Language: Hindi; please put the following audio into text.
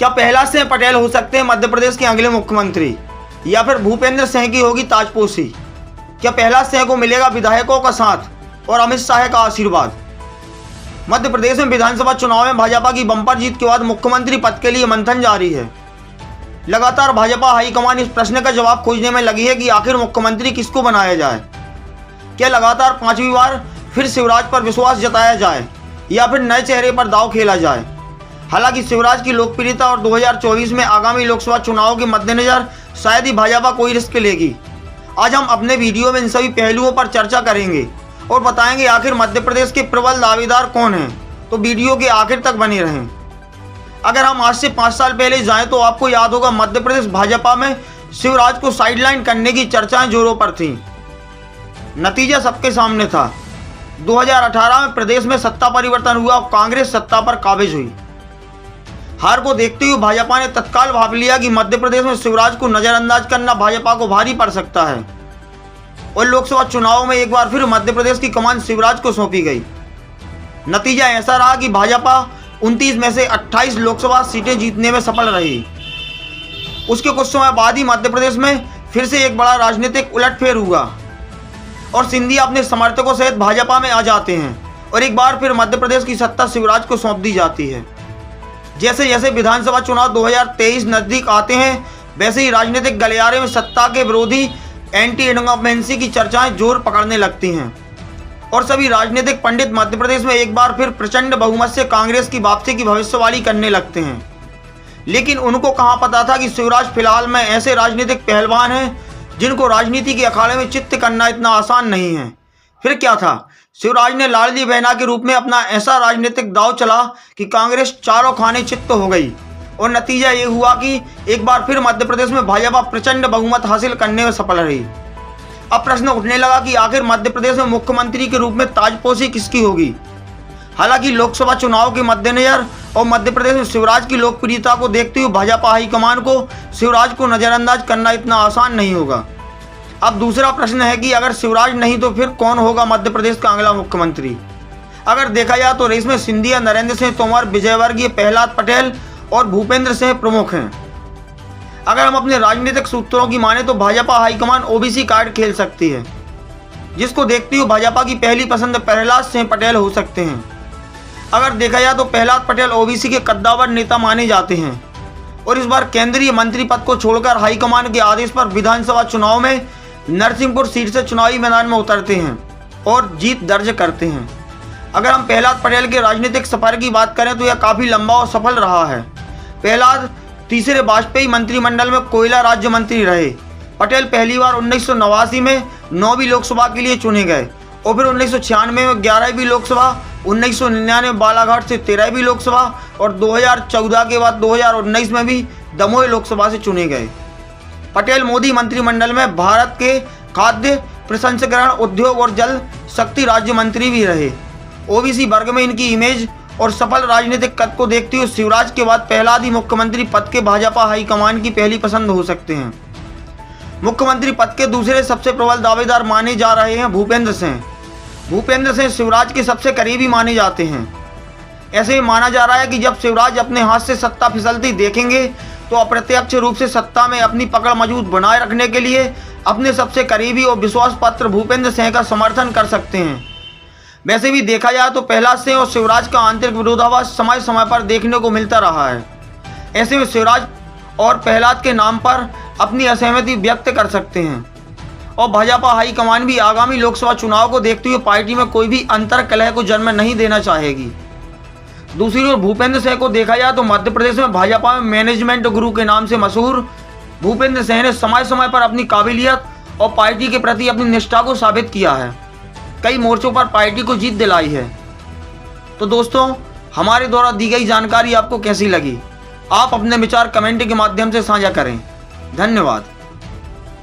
क्या प्रहलाद सिंह पटेल हो सकते हैं मध्य प्रदेश के अगले मुख्यमंत्री, या फिर भूपेंद्र सिंह की होगी ताजपोशी? क्या प्रहलाद सिंह को मिलेगा विधायकों का साथ और अमित शाह का आशीर्वाद? मध्य प्रदेश में विधानसभा चुनाव में भाजपा की बम्पर जीत के बाद मुख्यमंत्री पद के लिए मंथन जारी है। लगातार भाजपा हाईकमान इस प्रश्न का जवाब खोजने में लगी है कि आखिर मुख्यमंत्री किसको बनाया जाए। क्या लगातार 5वीं बार फिर शिवराज पर विश्वास जताया जाए या फिर नए चेहरे पर दांव खेला जाए? हालांकि शिवराज की लोकप्रियता और 2024 में आगामी लोकसभा चुनाव के मद्देनजर शायद ही भाजपा कोई रिस्क लेगी। आज हम अपने वीडियो में इन सभी पहलुओं पर चर्चा करेंगे और बताएंगे आखिर मध्य प्रदेश के प्रबल दावेदार कौन हैं। तो वीडियो के आखिर तक बने रहें। अगर हम आज से 5 साल पहले जाएं तो आपको याद होगा मध्य प्रदेश भाजपा में शिवराज को साइडलाइन करने की चर्चाएं जोरों पर थीं। नतीजा सबके सामने था। 2018 में प्रदेश में सत्ता परिवर्तन हुआ और कांग्रेस सत्ता पर काबिज हुई। हार को देखते हुए भाजपा ने तत्काल भाप लिया कि मध्य प्रदेश में शिवराज को नजरअंदाज करना भाजपा को भारी पड़ सकता है और लोकसभा चुनाव में एक बार फिर मध्य प्रदेश की कमान शिवराज को सौंपी गई। नतीजा ऐसा रहा कि भाजपा 29 में से 28 लोकसभा सीटें जीतने में सफल रही। उसके कुछ समय बाद ही मध्य प्रदेश में फिर से एक बड़ा राजनीतिक उलटफेर हुआ और सिंधिया अपने समर्थकों सहित भाजपा में आ जाते हैं और एक बार फिर मध्य प्रदेश की सत्ता शिवराज को सौंप दी जाती है। जैसे जैसे विधानसभा चुनाव 2023 नजदीक आते हैं वैसे ही राजनीतिक गलियारे में सत्ता के विरोधी एंटी इनकम्बेंसी की चर्चाएं जोर पकड़ने लगती हैं और सभी राजनीतिक पंडित मध्य प्रदेश में एक बार फिर प्रचंड बहुमत से कांग्रेस की वापसी की भविष्यवाणी करने लगते हैं। लेकिन उनको कहाँ पता था कि शिवराज फिलहाल में ऐसे राजनीतिक पहलवान हैं जिनको राजनीति के अखाड़े में चित्त करना इतना आसान नहीं है। फिर क्या था, शिवराज ने लाडली बहना के रूप में अपना ऐसा राजनीतिक दांव चला कि कांग्रेस चारों खाने चित्त हो गई और नतीजा ये हुआ कि एक बार फिर मध्य प्रदेश में भाजपा प्रचंड बहुमत हासिल करने में सफल रही। अब प्रश्न उठने लगा कि आखिर मध्य प्रदेश में मुख्यमंत्री के रूप में ताजपोशी किसकी होगी। हालांकि लोकसभा चुनाव के मद्देनजर और मध्य प्रदेश में शिवराज की लोकप्रियता को देखते हुए भाजपा हाईकमान को शिवराज को नजरअंदाज करना इतना आसान नहीं होगा। अब दूसरा प्रश्न है कि अगर शिवराज नहीं तो फिर कौन होगा मध्य प्रदेश का अगला मुख्यमंत्री। अगर देखा जाए तो रेस में सिंधिया, नरेंद्र सिंह तोमर, विजयवर्गीय, प्रहलाद पटेल और भूपेंद्र सिंह प्रमुख हैं। अगर हम अपने राजनीतिक सूत्रों की माने तो भाजपा हाईकमान ओबीसी कार्ड खेल सकती है, जिसको देखते हुए भाजपा की पहली पसंद प्रहलाद सिंह पटेल हो सकते हैं। अगर देखा जाए तो प्रहलाद पटेल ओबीसी के कद्दावर नेता माने जाते हैं और इस बार केंद्रीय मंत्री पद को छोड़कर हाईकमान के आदेश पर विधानसभा चुनाव में नरसिंहपुर सीट से चुनावी मैदान में उतरते हैं और जीत दर्ज करते हैं। अगर हम प्रहलाद पटेल के राजनीतिक सफर की बात करें तो यह काफ़ी लंबा और सफल रहा है। प्रहलाद तीसरे वाजपेयी मंत्रिमंडल में कोयला राज्य मंत्री रहे। पटेल पहली बार 1989 में 9वीं लोकसभा के लिए चुने गए और फिर 1996 में 11वीं लोकसभा, 1999 बालाघाट से 13वीं लोकसभा और 2014 के बाद 2019 में भी दमोह लोकसभा से चुने गए। पटेल मोदी मंत्रिमंडल में भारत के खाद्य प्रसंस्करण, उद्योग और जल शक्ति राज्य मंत्री भी रहे। ओबीसी वर्ग में इनकी इमेज और सफल राजनीतिक कद को देखते हुए शिवराज के बाद प्रहलाद ही मुख्यमंत्री पद के भाजपा हाईकमान की पहली पसंद हो सकते हैं। मुख्यमंत्री पद के दूसरे सबसे प्रबल दावेदार माने जा रहे हैं भूपेंद्र सिंह। भूपेंद्र सिंह शिवराज के सबसे करीबी माने जाते हैं। ऐसे ही माना जा रहा है कि जब शिवराज अपने हाथ से सत्ता फिसलती देखेंगे तो अप्रत्यक्ष रूप से सत्ता में अपनी पकड़ मजबूत बनाए रखने के लिए अपने सबसे करीबी और विश्वास पात्र भूपेंद्र सिंह का समर्थन कर सकते हैं। वैसे भी देखा जाए तो प्रहलाद सिंह और शिवराज का आंतरिक विरोधाभास समय समय पर देखने को मिलता रहा है। ऐसे में शिवराज और प्रहलाद के नाम पर अपनी असहमति व्यक्त कर सकते हैं और भाजपा हाईकमान भी आगामी लोकसभा चुनाव को देखते हुए पार्टी में कोई भी अंतर कलह को जन्म नहीं देना चाहेगी। दूसरी ओर भूपेंद्र सिंह को देखा जाए तो मध्य प्रदेश में भाजपा में मैनेजमेंट गुरु के नाम से मशहूर भूपेंद्र सिंह ने समय समय पर अपनी काबिलियत और पार्टी के प्रति अपनी निष्ठा को साबित किया है। कई मोर्चों पर पार्टी को जीत दिलाई है। तो दोस्तों, हमारे द्वारा दी गई जानकारी आपको कैसी लगी? आप अपने विचार कमेंट के माध्यम से साझा करें। धन्यवाद।